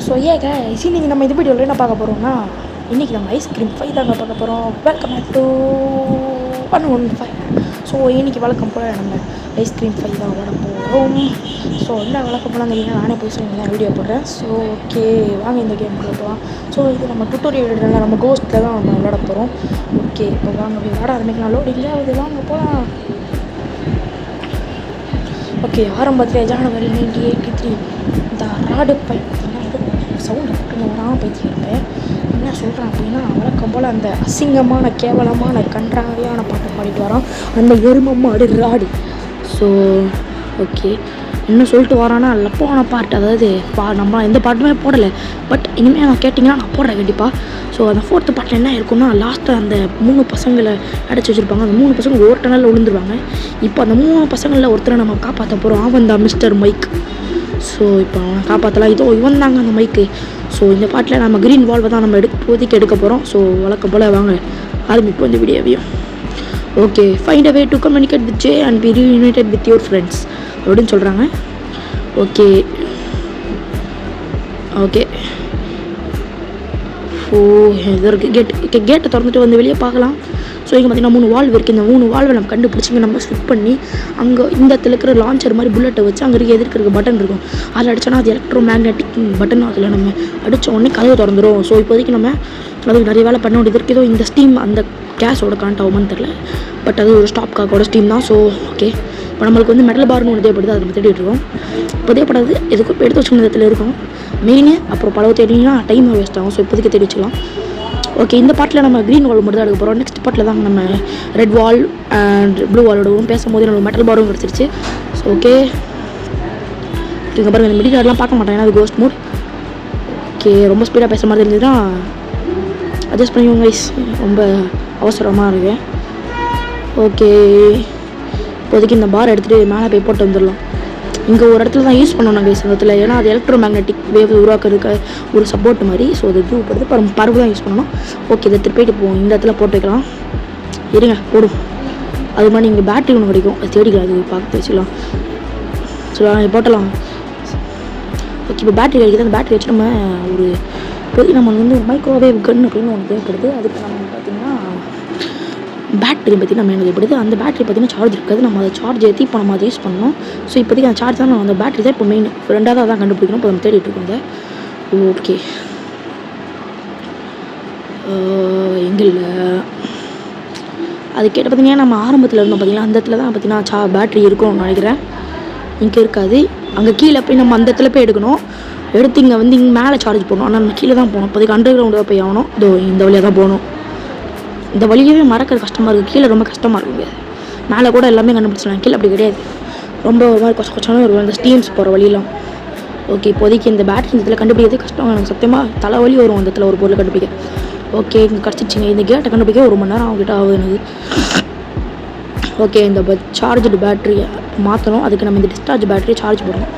So guys இன்றைக்கி நம்ம இது வீடியோவில் என்ன பார்க்க போகிறோம்னா இன்றைக்கி நம்ம ஐஸ்கிரீம் ஃபை தாங்க பார்க்க போகிறோம். Welcome back to 115. ஸோ இன்றைக்கி வழக்கம் போல் நம்ம ஐஸ்கிரீம் ஃபை தான் வர போகிறோம். ஸோ என்ன வழக்கம் போல் தெரியுங்க, நானே போய் சொல்லி வீடியோ போடுறேன். ஸோ ஓகே வாங்க இந்த கேம் போகலாம். ஸோ இது நம்ம டுட்டோரியல் வீடியோவில் நம்ம கோஸ்ட்டில் தான் நம்ம விளாட போகிறோம். ஓகே இப்போ வாங்க போய் விளாட ஆரம்பிக்கலாம். லோடிங்கில் அது வாங்க போகலாம். ஓகே ஆரம்பத்தில் ஜனவரி 1983 இந்த ராடு பை சவுண்டு போட்டு வராமல் பைத்தி இருப்பேன். என்ன சொல்கிறேன் அப்படின்னா, வழக்கம் போல் அந்த அசிங்கமான கேவலமான கன்றாவியான பாட்டை பாடிட்டு வரான் அந்த எரும மாடு ராடு. ஸோ ஓகே என்ன சொல்லிட்டு வரான்னா லப்பான பாட்டு, அதாவது நம்ம எந்த பாட்டுமே போடலை, பட் இனிமேல் நான் கேட்டிங்கன்னா நான் போடுறேன் கண்டிப்பாக. ஸோ அந்த 4th பாட்டில் என்ன இருக்குன்னா, லாஸ்ட்டாக அந்த 3 பசங்களை அடைச்சி வச்சுருப்பாங்க. அந்த 3 பசங்க ஒரு டனலில் விழுந்துருவாங்க. இப்போ அந்த 3 பசங்களில் ஒருத்தரை நம்ம காப்பாற்ற போகிறோம். அவன் தான் மிஸ்டர் மைக். ஸோ இப்போ அவனை காப்பாற்றலாம். இதோ இவன் தாங்க அந்த மைக்கு. ஸோ இந்த பாட்டில் நம்ம க்ரீன் வால்வை தான் நம்ம இப்போதைக்கு எடுக்க போகிறோம். ஸோ வழக்கம் போல் வாங்க ஆரம்பிப்போம் இந்த வீடியோவையும். Okay find a way to communicate with J and B reunited with your friends அப்படின்னு சொல்கிறாங்க. ஓகே ஓகே ஓ இது இருக்குது கேட்டை திறந்துட்டு வந்து வெளியே பார்க்கலாம். ஸோ இங்கே பார்த்திங்கன்னா 3 வால்வு இருக்குது. இந்த 3 வால்வை நம்ம கண்டுபிடிச்சிங்க நம்ம ஸ்விட் பண்ணி அங்கே இந்த இடத்துல இருக்கிற லான்ச்சர் மாதிரி புல்லட்டை வச்சு அங்கே இருக்க எதிர்க்க பட்டன் இருக்கும். அதில் அடித்தோன்னா அது எலக்ட்ரோ மேக்னெட்டிக் பட்டன். அதில் நம்ம அடித்த உடனே கதவு திறந்துடும். ஸோ இப்போதைக்கு நம்ம அதுக்கு நிறைய வேலை பண்ண வேண்டியது இருக்குது. இந்த ஸ்டீம் அந்த கேஸோட கனெக்ட் ஆகுமான்னு தெரில, பட் அது ஒரு ஸ்டாப் காக்கோட ஸ்டீம் தான். ஸோ ஓகே இப்போ நம்மளுக்கு வந்து மெட்டல் பார்னு ஒன்று தேவைப்படுது, அதை நம்ம தேடிட்டு இருக்கோம். இப்போ தேவைப்படாது எதுக்கும் இப்போ எடுத்து வச்சுக்கணும் இடத்துல இருக்கும் மெயின். அப்புறம் பழவை தேடினா டைம் வேஸ்ட் ஆகும். ஸோ இப்போதைக்கு தேடி வச்சுக்கலாம். ஓகே இந்த பாட்டில் நம்ம க்ரீன் வால் மட்டும் தான் எடுக்க போகிறோம். நெக்ஸ்ட் பாட்டில் தான் நம்ம ரெட் வால் அண்ட் ப்ளூ வாலோடவும் பேசும்போது நம்ம மெட்டல் பாரும் கிடச்சிருச்சு. ஸோ ஓகே இங்கே பாருங்கள், இந்த மெடிக்கார்டெலாம் பார்க்க மாட்டேன், ஏன்னா அது கோஸ்ட் மோட். ஓகே ரொம்ப ஸ்பீடாக பேசுகிற மாதிரி இருந்ததுன்னா அட்ஜஸ்ட் பண்ணிக்கோங்க கைஸ், ரொம்ப அவசரமாக இருக்கு. ஓகே இப்போதைக்கு இந்த பார் எடுத்துகிட்டு மேலே போய் போட்டு வந்துடலாம். இங்கே ஒரு இடத்துல தான் யூஸ் பண்ணணும் கைஸ் இந்த இடத்துல, ஏன்னா அது எலக்ட்ரோ மேக்னெட்டிக் வேவ் உருவாக்குறதுக்கு ஒரு சப்போர்ட் மாதிரி. ஸோ அது தூப்படுது பருப்பு தான் யூஸ் பண்ணணும். ஓகே இதை திருப்பிட்டு போவோம். இந்த இடத்துல போட்டு வைக்கலாம். இருங்க போடும். அது மாதிரி இங்கே பேட்ரி ஒன்று கிடைக்கும், அது தேடிக்கலாம், அது பார்த்து வச்சுக்கலாம். ஸோ போட்டலாம். ஓகே இப்போ பேட்ரி கிடைக்குது. அந்த பேட்ரி வச்சு நம்ம ஒரு இப்போதைக்கு நம்ம வந்து மைக்ரோவேவ் கன் அப்படின்னு ஒன்று தேவைப்படுது. அதுக்கு நம்ம பார்த்திங்கன்னா பேட்ரி பற்றி நம்ம என்ன தேவைப்படுது. அந்த பேட்ரி பார்த்திங்கன்னா சார்ஜ் இருக்காது, நம்ம அதை சார்ஜ் ஏற்றி இப்போ நம்ம அதை யூஸ் பண்ணணும். ஸோ இப்போதைக்கு அந்த சார்ஜ் தான் அந்த பேட்ரி தான் இப்போ மெயின். ரெண்டாவது அதான் கண்டுபிடிக்கணும். இப்போ நம்ம தேடிட்டு இருக்கோம். ஓகே எங்கே இல்லை அது கேட்ட பார்த்திங்கன்னா நம்ம ஆரம்பத்தில் இருந்தோம் பார்த்திங்கன்னா, அந்த இடத்துல தான் பார்த்திங்கன்னா பேட்ரி இருக்கும்னு நினைக்கிறேன். இங்கே இருக்காது, அங்கே கீழே போய் நம்ம அந்த இடத்துல போய் எடுக்கணும். எடுத்து இங்கே வந்து இங்கே மேலே சார்ஜ் போடணும். ஆனால் நம்ம கீழே தான் போகணும். இப்போதைக்கு அண்டர் கிரவுண்டாக போய் ஆகணும். இதோ இந்த வழியாக தான் போகணும். இந்த வழியவே மறக்கிறது கஷ்டமாக இருக்குது, கீழே ரொம்ப கஷ்டமாக இருக்குது. மேலே கூட எல்லாமே கண்டுபிடிச்சிடலாம், கீழே அப்படி கிடையாது. ரொம்ப ஒரு மாதிரி கொச்சம் இருக்கும் அந்த ஸ்டீம்ஸ் போகிற வழியெலாம். ஓகே இப்போதைக்கு இந்த பேட்டரி இந்த இடத்துல கண்டுபிடிக்கிறது கஷ்டம். எனக்கு சத்தியமாக தலைவலி வரும் அந்த இடத்துல ஒரு பொருளை கண்டுபிடிக்க. ஓகே இங்கே கிடச்சிச்சிங்க. இந்த கேட்டை கண்டுபிடிக்க 1 மணி நேரம் அவங்ககிட்ட ஆகுது எனக்கு. ஓகே இந்த சார்ஜ்டு பேட்டரியை மாற்றணும். அதுக்கு நம்ம இந்த டிஸ்சார்ஜ் பேட்டரியை சார்ஜ் போடணும்.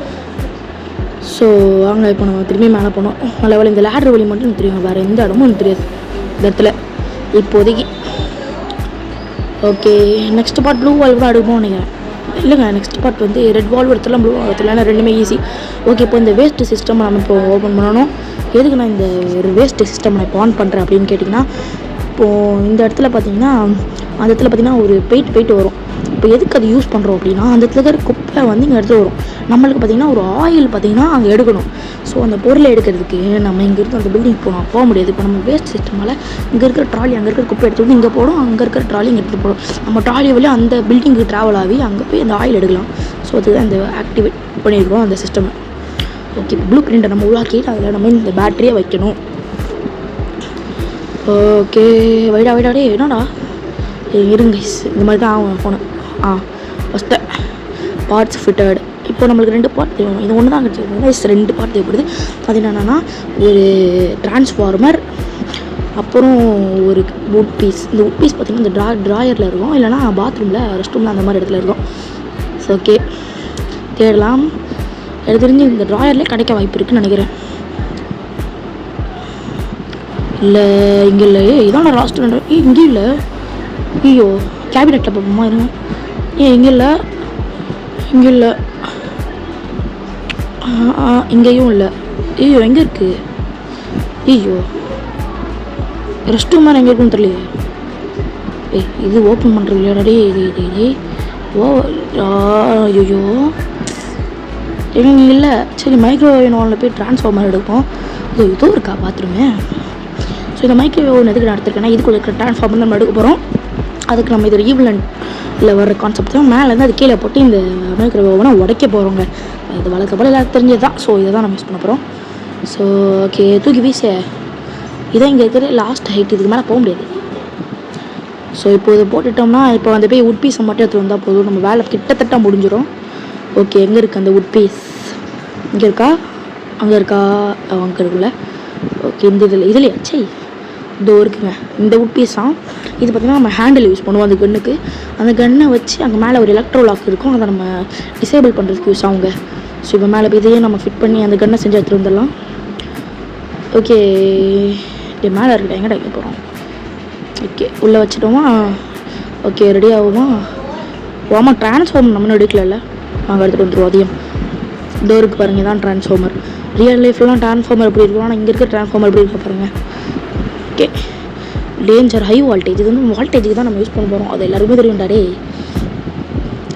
ஸோ அங்கே இப்போ நம்ம திரும்பி மேலே போனோம். நல்ல வேலை இந்த லேட்ரு வழி மட்டும் எனக்கு தெரியும், வேறு எந்த இடமும் எனக்கு தெரியாது இந்த இடத்துல இப்போதைக்கு. Okay next part blue valve தான் எடுப்போம் நினைக்கிறேன். இல்லைங்க நெக்ஸ்ட் பார்ட் வந்து ரெட் வால்வ் எடுத்துலாம் ப்ளூ வால்வ் எடுத்துலாம், ரெண்டுமே ஈஸி. ஓகே இப்போ இந்த வேஸ்ட்டு சிஸ்டம் நம்ம இப்போ ஓப்பன் பண்ணணும். எதுக்கு நான் இந்த ஒரு வேஸ்ட்டு சிஸ்டம் நான் இப்போ ஆன் பண்ணுறேன் அப்படின்னு கேட்டிங்கன்னா, இப்போது இந்த இடத்துல பார்த்திங்கன்னா அந்த இடத்துல பார்த்திங்கன்னா ஒரு போயிட்டு வரும். இப்போ எதுக்கு அது யூஸ் பண்ணுறோம் அப்படின்னா, அந்த இடத்துல இருக்கிற குப்பை வந்து இங்கே எடுத்து வரும். நம்மளுக்கு பார்த்திங்கன்னா ஒரு ஆயில் பார்த்திங்கன்னா அங்கே எடுக்கணும். ஸோ அந்த பொருளை எடுக்கிறதுக்கு நம்ம இங்கே இருந்து அந்த பில்டிங் போக முடியாது. இப்போ நம்ம வேஸ்ட் சிஸ்டமால் இங்கே இருக்கிற ட்ராலி அங்கே இருக்கிற குப்பை எடுத்து வந்து இங்கே போடும், அங்கே இருக்கிற ட்ராலி இங்கே எடுத்து போடும். நம்ம ட்ராலி வழியாக அந்த பில்டிங்கு ட்ராவல் ஆகி அங்கே போய் அந்த ஆயில் எடுக்கலாம். ஸோ அதுதான் அந்த ஆக்டிவேட் பண்ணியிருக்கோம் அந்த சிஸ்டமை. ஓகே ப்ளூ பிரிண்டை நம்ம உருவாக்கிட்டு அதில் நம்ம இந்த பேட்டரியை வைக்கணும். ஓகே வைடாடே என்னடா இருங்க இந்த மாதிரி தான் ஆகும் ஃபோனு. First parts fitted. இப்போ நம்மளுக்கு 2 பார்ட் தேவை. இது ஒன்று தான் கிடச்சிருக்கு, 2 பார்ட் தேவைப்படுது. அது என்னென்னா ஒரு டிரான்ஸ்ஃபார்மர், அப்புறம் ஒரு வுட் பீஸ். இந்த வுட் பீஸ் பார்த்திங்கன்னா இந்த ட்ராயரில் இருக்கும், இல்லைனா பாத்ரூமில் ரெஸ்ட் ரூமில் அந்த மாதிரி இடத்துல இருக்கும். ஸோ ஓகே தேடலாம். எனக்கு தெரிஞ்சு இந்த ட்ராயர்லேயே கிடைக்க வாய்ப்பு இருக்குதுன்னு நினைக்கிறேன். இல்லை இங்கே இல்லை, இதான் லாஸ்ட் இங்கே இல்லை. ஐயோ கேபினெட்டில் பார்ப்போமா இருங்க. இங்கே இல்லை, இங்கேயும் இல்லை. ஐயோ எங்கே இருக்குது? ஐயோ ரெஸ்ட் ரூம் மாதிரி எங்கே இருக்குன்னு தெரியலையே. இது ஓப்பன் பண்ணுறது இல்லையாடா? இது ஓ ஐயோ எங்கே இல்லை. சரி மைக்ரோவேவ் ஓவனில் போய் ட்ரான்ஸ்ஃபார்மர் எடுப்போம். இதோ இருக்கா பாத்ரூமே. ஸோ இந்த மைக்ரோவேவ் ஓவன் எதுக்கு நான் எடுத்துருக்கேன்னா இதுக்குள்ள இருக்கிற ட்ரான்ஸ்ஃபார்மர் நம்ம எடுக்க போகிறோம். அதுக்கு நம்ம இது ஈவலண்டில் வர கான்செப்ட் தான். மேலேருந்து அது கீழே போட்டு இந்த மைக்ரோவேவ் ஓவனை உடைக்க போகிறோங்க. இது வளர்க்கப்பட எல்லாரும் தெரிஞ்சது தான். ஸோ இதை தான் நம்ம யூஸ் பண்ண போகிறோம். ஸோ ஓகே தூக்கி வீச. இதான் இங்கே இருக்கிற லாஸ்ட் ஹைட். இதுக்கு மேலே போக முடியாது. ஸோ இப்போ இதை போட்டுட்டோம்னா இப்போ அந்த போய் உட் பீஸை மட்டும் எடுத்து வந்தால் போதும். நம்ம வேலை கிட்டத்தட்ட முடிஞ்சிடும். ஓகே எங்கே இருக்குது அந்த உட் பீஸ்? இங்கே இருக்கா? அங்கே இருக்கா? அங்கே இருக்குல்ல. ஓகே இந்த இதுலையா? சரி இதோ இருக்குங்க. இந்த உட் பீஸ் தான். இது பார்த்திங்கன்னா நம்ம ஹேண்டில் யூஸ் பண்ணுவோம் அந்த கன்னுக்கு. அந்த கன்னை வச்சு அங்கே மேலே ஒரு எலக்ட்ரோ லாக் இருக்கும். அதை நம்ம டிசேபிள் பண்ணுறதுக்கு யூஸ் ஆகுங்க. ஸோ இப்போ மேலே போய் இதையும் நம்ம ஃபிட் பண்ணி அந்த கன்னை செஞ்சு எடுத்துகிட்டு வந்துடலாம். ஓகே இது மேலே இருக்கா? எங்கடா வைக்க போகிறோம்? ஓகே உள்ளே வச்சுட்டோமா? ஓகே ரெடி ஆகுமா? ஆமாம் ட்ரான்ஸ்ஃபார்மர் நம்ம எடுக்கல. நாங்கள் எடுத்துகிட்டு வந்துடுவோம். அதையும் டோருக்கு பாருங்கள் தான் ட்ரான்ஸ்ஃபார்மர். ரியல் லைஃப்லாம் ட்ரான்ஸ்ஃபார்மர் எப்படி இருக்கும், ஆனால் இங்கே இருக்க ட்ரான்ஸ்ஃபார்மர் எப்படி இருக்க பாருங்கள். Okay danger high voltage. இது வந்து வால்டேஜுக்கு தான் நம்ம யூஸ் பண்ண போகிறோம். அது எல்லாருமே தெரியும்டாரே.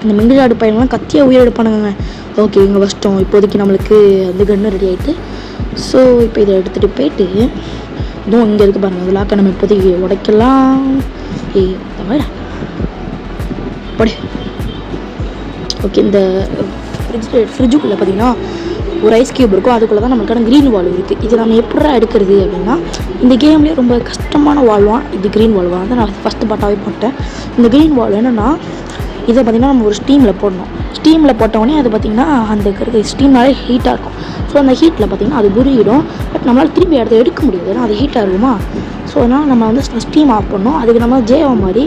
இந்த மிங்கிலாடு பையன்லாம் கத்தியாக உயிர் எடுப்பானுங்க. ஓகே இங்கே ஃபஸ்ட்டோம். இப்போதைக்கு நம்மளுக்கு அந்த கன்று ரெடி ஆகிட்டு. ஸோ இப்போ இதை எடுத்துகிட்டு போயிட்டு இதுவும் இங்கே இருக்குது பாருங்கள். அது லாக்கை நம்ம இப்போதைக்கு உடைக்கலாம். படி. ஓகே இந்த ஃப்ரிட்ஜுக்குள்ளே பார்த்தீங்கன்னா ஒரு ஐஸ் கியூப் இருக்கும். அதுக்குள்ளே தான் நம்மளுக்கான க்ரீன் வால் இருக்குது. இது நம்ம எப்படா எடுக்கிறது அப்படின்னா இந்த கேம்லேயே ரொம்ப கஷ்டமான வால்வான் இது க்ரீன் வால்வான் தான் நான் ஃபஸ்ட்டு பாட்டாகவே போட்டேன். இந்த க்ரீன் வால் என்னென்னா இதை பார்த்திங்கன்னா நம்ம ஒரு ஸ்டீமில் போடணும். ஸ்டீமில் போட்டோடனே அது பார்த்திங்கன்னா அந்த இருக்கிறது ஸ்டீம்னாலே ஹீட்டாக இருக்கும். ஸோ அந்த ஹீட்டில் பார்த்திங்கன்னா அது உருகிடும். பட் நம்மளால் திரும்பி இடத்த எடுக்க முடியாது. ஏன்னா அது ஹீட்டாக இருக்குமா. ஸோ அதனால் நம்ம வந்து ஸ்டீம் ஆஃப் பண்ணோம். அதுக்கு நம்ம ஜேவோ மாதிரி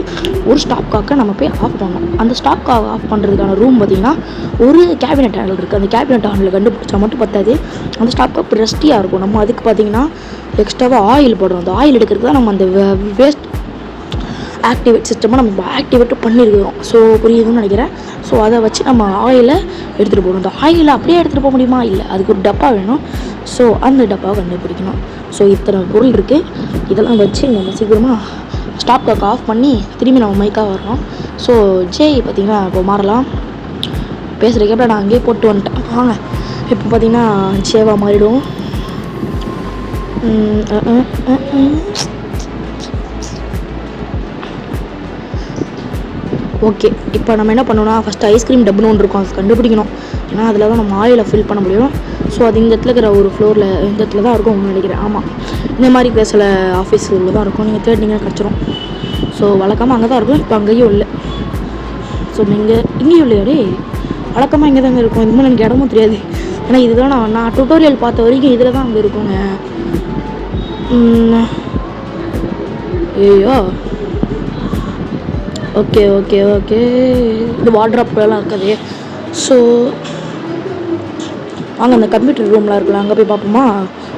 ஒரு ஸ்டாப் காக்கை நம்ம போய் ஆஃப் பண்ணோம். அந்த ஸ்டாப் காக் ஆஃப் பண்ணுறதுக்கான ரூம் பார்த்திங்கன்னா ஒரு கேபினெட் ஹேண்டில் இருக்குது. அந்த கேபினெட் ஹேண்டில் கண்டுபிடிச்சா மட்டும் பத்தாது. அந்த ஸ்டாப் காக் ரெஸ்டியாக இருக்கும். நம்ம அதுக்கு பார்த்திங்கன்னா எக்ஸ்ட்ராவாக ஆயில் போடுறோம். அந்த ஆயில் எடுக்கிறதுக்கு தான் நம்ம அந்த வேஸ்ட் ஆக்டிவேட் சிஸ்டமாக நம்ம ஆக்டிவேட்டும் பண்ணியிருக்கிறோம். ஸோ புரியுதுன்னு நினைக்கிறேன். ஸோ அதை வச்சு நம்ம ஆயிலை எடுத்துகிட்டு போகணும். அந்த ஆயிலை அப்படியே எடுத்துகிட்டு போக முடியுமா? இல்லை, அதுக்கு ஒரு டப்பா வேணும். ஸோ அந்த டப்பாவை கண்டுபிடிக்கணும். ஸோ இத்தனை பொருள் இருக்குது. இதெல்லாம் வச்சு நம்ம சீக்கிரமாக ஸ்டாப் காக் ஆஃப் பண்ணி திரும்பி நம்ம மைக்காக வர்றோம். ஸோ பார்த்திங்கன்னா இப்போ மாறலாம். பேசுகிற கேப்பில் நான் அங்கேயே போட்டு வந்துட்டேன். வாங்க இப்போ பார்த்திங்கன்னா ஜேவாக மாறிடும். ஓகே இப்போ நம்ம என்ன பண்ணோம்னா ஃபஸ்ட்டு ஐஸ்கிரீம் டப்புன்னு ஒன்று இருக்கும். அது கண்டுபிடிக்கணும். ஏன்னா அதில் தான் நம்ம ஆயிலை ஃபில் பண்ண முடியும். ஸோ அது இந்த இடத்துல இருக்கிற ஒரு ஃப்ளோரில் இந்த இடத்துல தான் இருக்கும் நினைக்கிறேன். ஆமாம் இந்த மாதிரி சில ஆஃபீஸில் தான் இருக்கும். நீங்கள் தேடினீங்கன்னா கிடச்சிரும். ஸோ வழக்கமாக அங்கே தான் இருக்கும். இப்போ அங்கேயும் இல்லை. ஸோ இங்கேயும் இல்லையாடே. வழக்கமாக இங்கே தாங்க இருக்கும். இதுமாதிரி எனக்கு இடமும் தெரியாது. ஏன்னா இதுதான் நான் டுட்டோரியல் பார்த்த வரைக்கும் இதில் தான் அங்கே இருக்குங்க. ஐயோ ஓகே ஓகே ஓகே இந்த வார்ட்ராப்லாம் இருக்காது. ஸோ வாங்க அந்த கம்ப்யூட்டர் ரூம்லாம் இருக்குல்ல அங்கே போய் பார்ப்போமா.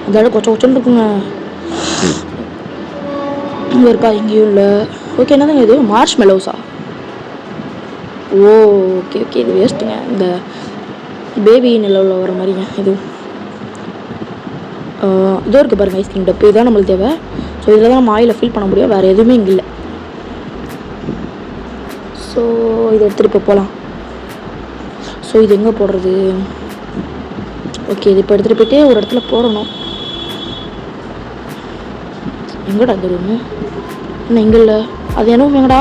அந்த இடம் கொச்சன்னு இருக்குங்க. இங்கே இருக்கா? இங்கேயும் இல்லை. ஓகே என்னதாங்க இது? மார்ஷ் மெலோஸா? ஓ ஓகே ஓகே இது வேஸ்ட்டுங்க. இந்த பேபி நிலவில் வர மாதிரிங்க இது. இதோ இருக்குது பாருங்கள் ஐஸ்கிரீம் டப்பு. இதுதான் நம்மளுக்கு தேவை. ஸோ இதில் தான் நம்ம ஆயிலை ஃபில் பண்ண முடியும். வேறு எதுவுமே இங்கே இல்லை. ஸோ இதை எடுத்துகிட்டு இப்போ போகலாம். ஸோ இது எங்கே போடுறது? ஓகே இது இப்போ எடுத்துகிட்டு போய்ட்டு ஒரு இடத்துல போடணும். எங்கடா அந்த ரூமு? என்ன இங்கே இல்லை? அது என்ன ரூம் எங்கடா?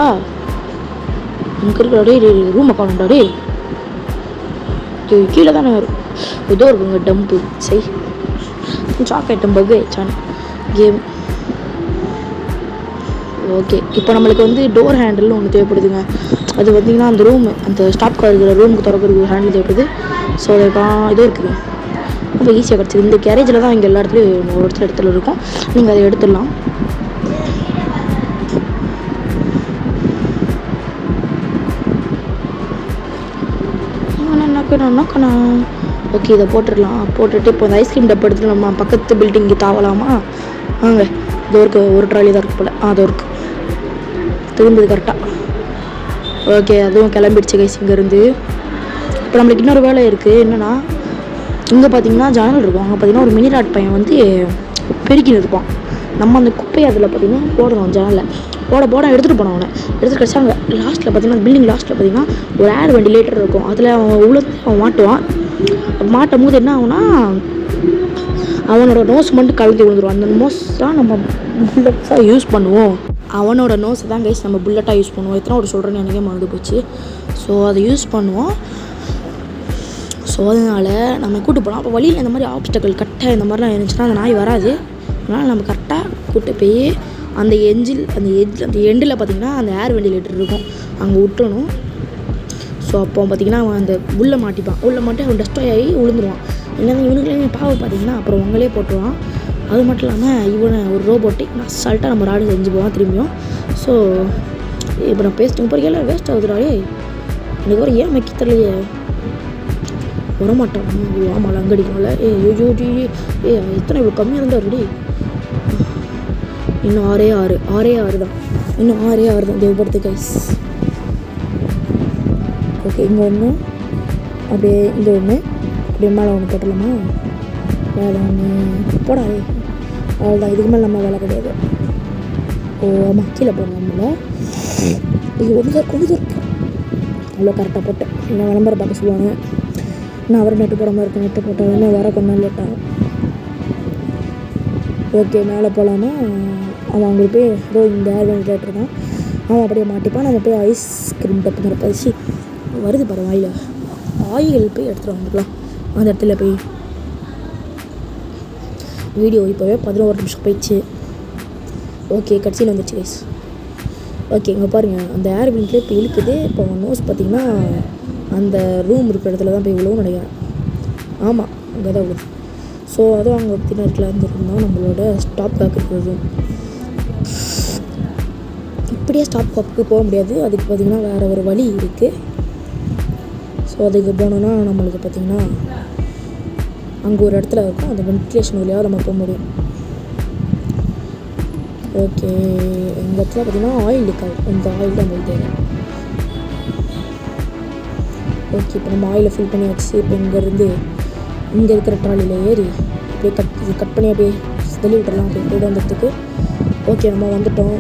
இங்கே இருக்கிற டே ரூம் அக்கௌண்டா டே கீழே தானே வரும். ஏதோ இருக்குங்க டம்பு. சரி சாக்லேட் டம்பு ஆயிடுச்சான் கேம். ஓகே இப்போ நம்மளுக்கு வந்து டோர் ஹேண்டில்னு ஒன்று தேவைப்படுதுங்க. அது பார்த்திங்கன்னா அந்த ரூமு அந்த ஸ்டாப் கார் இருக்கிற ரூமுக்கு திறக்கிறதுக்கு ஒரு ஹேண்டில் தேவைப்படுது. ஸோ அதுக்காக இதோ இருக்குங்க. ரொம்ப ஈஸியாக கிடச்சிது. இந்த கேரேஜில் தான் இங்கே எல்லா இடத்துலையும் ஒரு இடத்துல இருக்கும். நீங்கள் அதை எடுத்துடலாம். என்னக்கண்ணா ஓகே இதை போட்டுடலாம். போட்டுட்டு இப்போ அந்த ஐஸ்கிரீம் டப்பா எடுத்துட்டு நம்ம பக்கத்து பில்டிங்கு தாவலாமா? வாங்க இதோ இருக்கு. ஒரு ட்ராலி தான் இருக்குது போல். அதோ இருக்குது திரும்புது கரெக்டாக. ஓகே அதுவும் கிளம்பிடுச்சு கைஸ் இங்கேருந்து. இப்போ நம்மளுக்கு இன்னொரு வேலை இருக்குது. என்னென்னா இங்கே பார்த்தீங்கன்னா ஜன்னல் இருக்கும். அங்கே பார்த்தீங்கன்னா ஒரு மினி ராட் பையன் வந்து பெருக்கின்னு இருப்பான். நம்ம அந்த குப்பையை அதில் பார்த்தீங்கன்னா போடணும். ஜன்னலில் போட எடுத்துகிட்டு போனோம். அவனை எடுத்துகிட்டு கிடச்சா அங்கே லாஸ்ட்டில் பார்த்தீங்கன்னா பில்டிங் லாஸ்ட்டில் பார்த்தீங்கன்னா ஒரு ஏர் வெண்டிலேட்டர் இருக்கும். அதில் அவன் மாட்டுவான். மாட்டும் போது என்ன ஆகுனா அவனோட நோஸ் மட்டும் கலந்து விழுந்துடும். அந்த நோஸ் தான் நம்ம புல்லட்ஸாக யூஸ் பண்ணுவோம். அவனோட நோஸை தான் கைஸ் நம்ம புல்லட்டாக யூஸ் பண்ணுவோம். எத்தனை ஒரு சொல்கிறேன்னு எனக்கே மறந்து போச்சு. ஸோ அதை யூஸ் பண்ணுவோம். ஸோ அதனால் நம்ம கூப்பிட்டு போகலாம். அப்போ வழியில் இந்த மாதிரி ஆப்ஸ்டக்கிள் கட்டை இந்த மாதிரிலாம் இருந்துச்சுன்னா அந்த நாய் வராது. அதனால் நம்ம கரெக்டாக கூப்பிட்டு போய் அந்த எண்டில் பார்த்திங்கன்னா அந்த ஏர் வெண்டிலேட்டர் இருக்கும், அங்கே விட்டுறணும். ஸோ அப்போ பார்த்திங்கன்னா அவன் அந்த உள்ளே மாட்டிப்பான். உள்ளே மாட்டி அவன் டஸ்ட்ராய் ஆகி விழுந்துருவான். என்னென்ன இவனுக்குலேயுமே பாவம் பார்த்திங்கன்னா அப்புறம் உங்களே போட்டுருவான். அது மட்டும் இல்லாமல் இவனை ஒரு ரோபோட்டிக் அசால்ட்டாக நம்ம ராடு செஞ்சு போவான் திரும்பியும். ஸோ இப்போ நான் பேசிட்டு போகிறீங்க எல்லாம் வேஸ்ட் ஆகுதுடாயே. எனக்கு ஒரு ஏன் வைக்க தெரியலையே, வரமாட்டான். ஆமாம் அங்கடிக்கல. எத்தனை இவ்வளோ கம்மியாக இருந்தால் ரெடி. இன்னும் ஆறே ஆறு தான். இன்னும் ஆறே தான் தேவைப்படுது கைஸ். ஓகே, இங்கே ஒன்று அப்படியே, இங்கே ஒன்று அப்படியே மேலே ஒன்று போட்டலாமா? வேலை ஒன்று போடாது. அவ்வளோதான், இதுக்கு மேலே நம்ம வேலை கிடையாது. ஓ ஆமாம், கீழே போடணும். நம்மள இது ஒன்று தான் அவ்வளோ கரெக்டாக போட்டேன். என்ன விளம்பரம் பார்க்க சொல்லுவாங்க. நான் அவரை நெட்டு போடாமல் இருக்கேன். நெட்டு போட்டால் என்ன வர கொஞ்ச நாள் லேட் ஆகும். ஓகே, மேலே போகலாமா? அவன் அங்கே போய் ஏதோ இந்த ஏர் வெண்டிலேட்டர் தான் அவன் அப்படியே மாட்டிப்பான். நம்ம போய் ஐஸ்கிரீம் டப்புங்கிற பறிச்சு வருது பாரு வாயில். ஆயில் போய் எடுத்துகிட்டு வந்துக்கலாம் அந்த இடத்துல போய். வீடியோ இப்போவே 11 நிமிஷம் போயிடுச்சு. ஓகே, கடைசியில் வந்துடுச்சு கைஸ். ஓகே, இங்கே பாருங்கள், அந்த ஏர் வெண்டிலேட்டர் இப்போ இழுக்குது. இப்போ அவன் நோஸ் பார்த்திங்கன்னா அந்த ரூம் இருக்கிற இடத்துல தான் போய் விழுவும் நினைக்கிறேன். ஆமாம், அங்கே தான் விழுது. ஸோ அதுவும் அங்கே பற்றின இடத்துல இருந்துருந்தோம் நம்மளோட ஸ்டாப் காக் இருக்கிற ரூம். இப்படியே ஸ்டாப் காக்கு போக முடியாது. அதுக்கு பார்த்திங்கன்னா வேறு ஒரு வழி இருக்குது. ஸோ அதுக்கு போனோன்னா நம்மளுக்கு பார்த்திங்கன்னா அங்கே ஒரு இடத்துல இருக்கும், அந்த வென்டிலேஷன் வழியாக நம்ம போக முடியும். ஓகே, இந்த இடத்துல பார்த்திங்கன்னா ஆயில் இருக்காது. இந்த ஆயில் தான் நம்மளுக்கு தேவை. ஓகே, இப்போ நம்ம ஆயிலை ஃபில் பண்ணி வச்சு இப்போ இங்கேருந்து இங்கே இருக்கிற ட்ராலியில் ஏறி அப்படியே கட் பண்ணி அப்படியே தள்ளி விட்டுடலாம். அப்படியே போய்ட்டு வந்துடுறதுக்கு. ஓகே, நம்ம வந்துட்டோம்.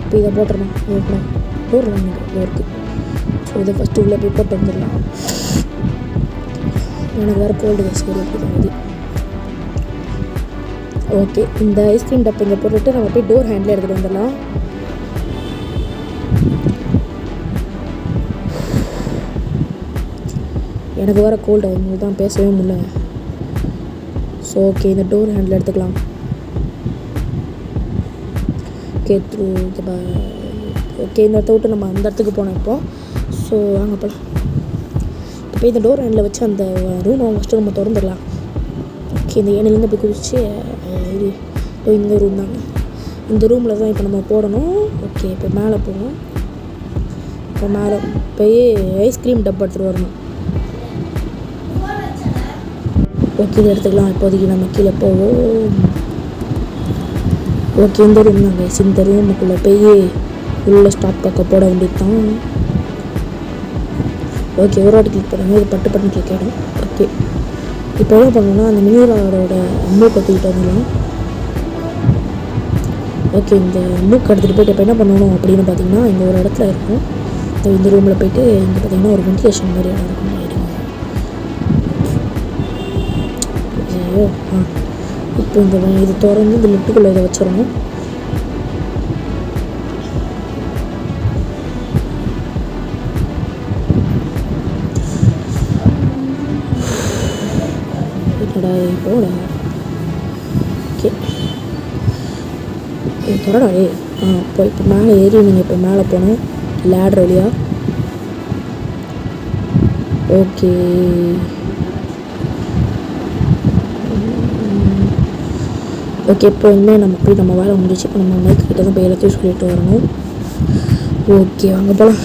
இப்போ இதை போட்டுடணும். டோர்லாம் இங்கே இருக்குது. ஸோ இதை ஃபஸ்ட்டு உள்ளே போய் போட்டு வந்துடலாம். எனக்கு வேறு கோல்டு கேஸ் இருக்குது. ஓகே, இந்த ஐஸ்கிரீம் டப்பை இங்கே போட்டுட்டு நம்ம போய் டோர் ஹேண்டில் எடுத்துகிட்டு வந்துடலாம். எனக்கு வேறு கோல்டு, அவங்களுக்கு தான் பேசவே முடியல. ஸோ ஓகே, இந்த டோர் ஹேண்டில் எடுத்துக்கலாம். ஓகே, ஓகே, இந்த இடத்த விட்டு நம்ம அந்த இடத்துக்கு போனோம் இப்போ. ஸோ அங்கே போகலாம். இப்போ இந்த டோர் ஹேண்டில் வச்சு அந்த ரூமை ஃபஸ்ட்டு நம்ம திறந்துடலாம். ஓகே, இந்த ஏனிலேருந்து போய் குதிச்சு இது இந்த ரூம் தாங்க. இந்த ரூமில் தான் இப்போ நம்ம போடணும். ஓகே, இப்போ மேலே போகணும். இப்போ மேலே போய் ஐஸ்கிரீம் டப்பா எடுத்துகிட்டு வரணும். ஓகே, இது எடுத்துக்கலாம். இப்போதைக்கு நம்ம கீழே போவோம். ஓகே, இந்த ரூம் தாங்க. இந்த ரூமுக்குள்ளே போய் உள்ள ஸ்டாப் காக்க போட வேண்டியது தான். ஓகே, ஒரு வாட்டி கிளிக் பண்ணுங்கள். இது பட்டு கிளிக் ஆகிடும். ஓகே, இப்போ என்ன பண்ணணும்னா அந்த மினிராடோட மூக்கு தூக்கிட்டு வந்துடலாம். ஓகே, இந்த மூக்கு எடுத்துகிட்டு போய்ட்டு இப்போ என்ன பண்ணணும் அப்படின்னு பார்த்தீங்கன்னா இங்கே ஒரு இடத்துல இருக்கும். இந்த ரூமில் போய்ட்டு இங்கே பார்த்தீங்கன்னா ஒரு வென்டிலேஷன் மாதிரி இடம் இருக்கும். ஐயோ, இப்போ இந்த இது திறந்து இந்த லிட்டுக்குள்ளே இதை வச்சிடணும். போட ஓகே, தொடடா போய் இப்போ மேலே ஏறி நீங்கள் இப்போ மேலே போகணும் லேடர் வழியாக. ஓகே, ஓகே, இப்போ இனிமேல் நம்ம போய் நம்ம வேலை முடிச்சு இப்போ நம்ம மைக்கு கிட்ட தான் போய் எல்லாத்தையும் சொல்லிட்டு வரணும். ஓகே, அங்கே போகலாம்.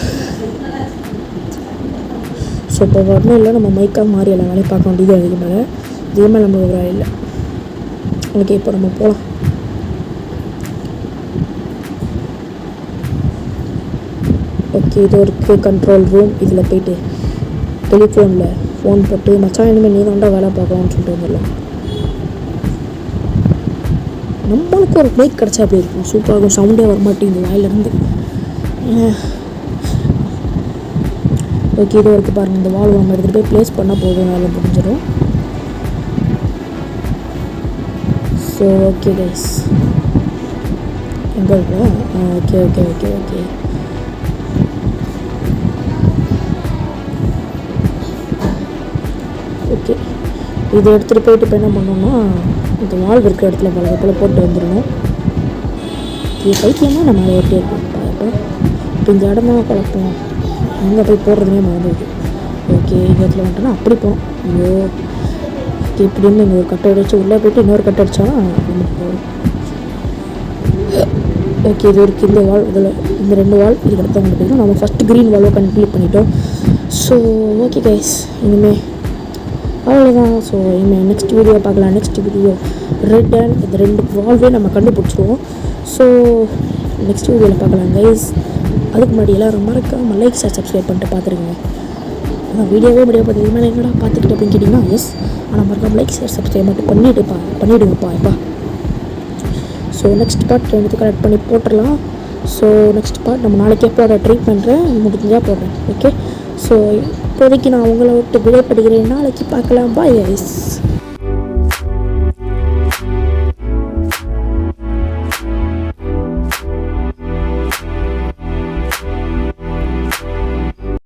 ஸோ இப்போ வரணும் இல்லை நம்ம மைக்காக மாறி எல்லாம் வேலையை பார்க்க வேண்டியது அதுக்கு மேலே இதே மாதிரி நம்ம ஒரு வேலை இல்லை. ஓகே, இப்போ நம்ம போகலாம். ஓகே, இது ஒரு கண்ட்ரோல் ரூம். இதில் போய்ட்டு டெலிஃபோனில் ஃபோன் போட்டு மச்சான் இனிமேல் நீ தாண்டா வேலை பார்க்கலாம்னு சொல்லிட்டு வந்துடலாம். நம்மளுக்கு ஒரு மைக் கிடச்சா அப்படி இருக்கும், சூப்பராக இருக்கும். சவுண்டே வரமாட்டேங்குது வாயிலேருந்து. ஓகே, இது வரைக்கும் பாருங்கள். இந்த வால் நம்ம எடுத்துகிட்டு போய் ப்ளேஸ் பண்ணால் போதும், வேலை முடிஞ்சிடும். ஸோ ஓகே கைஸ், எங்கே இருக்கா? Okay okay okay okay okay இதை எடுத்துகிட்டு போயிட்டு இப்போ என்ன பண்ணோம்னா, இந்த வால் இருக்கிற இடத்துல பல போல் போட்டு வந்துடணும். இது பைத்தியமாக நம்ம அதை எப்படி இருக்கோம் இப்போ இந்த இடம் தான் குழப்பம், எங்கே போய் போடுறதுனே மறந்துடுது. ஓகே, இந்த இடத்துல வந்துட்டோன்னா அப்படி போகணும். ஐயோ, இப்படின்னு இன்னொரு கட்டை அடிச்சு உள்ளே போய்ட்டு இன்னொரு கட்டை அடித்தோன்னா நமக்கு போகும். ஓகே, இது இருக்குது இந்த வால். இதில் இந்த 2 வால் இதுக்கு அடுத்து வந்து போய்ட்டோம். நம்ம ஃபஸ்ட்டு க்ரீன் வால்வை கம்ப்ளீட் பண்ணிட்டோம். ஸோ ஓகே கைஸ், இனிமேல் அவ்வளோதான். ஸோ இனிமேல் நெக்ஸ்ட் வீடியோ பார்க்கலாம். நெக்ஸ்ட் வீடியோ ரெட் அண்ட் இந்த 2 வால்வே நம்ம கண்டுபிடிச்சிடுவோம். ஸோ நெக்ஸ்ட் வீடியோவில் பார்க்கலாம் கைஸ். அதுக்கு முன்னாடி எல்லோரும் மறக்காமல் லைக் ஷேர் சப்ஸ்கிரைப் பண்ணிட்டு பார்த்துருங்க. ஆனால் வீடியோவே பார்த்து இது மேலே என்னடா பார்த்துக்கிட்டு அப்படின்னு கேட்டிங்கன்னா எஸ், ஆனால் மறக்காமல் லைக் ஷேர் சப்ஸ்கிரைப் மட்டும் பண்ணிவிடுங்கப்பா எப்பா. ஸோ நெக்ஸ்ட் பார்ட் வந்து கரெக்ட் பண்ணி போட்டுடலாம். ஸோ நெக்ஸ்ட் பார்ட் நம்ம நாளைக்கே போட ட்ரை பண்ணுறேன், முடிஞ்சால் போடுறேன். ஓகே, ஸோ இப்போதைக்கு நான் உங்களை விட்டு விடைபடுகிறேன். நாளைக்கு பார்க்கலாம். Bye guys.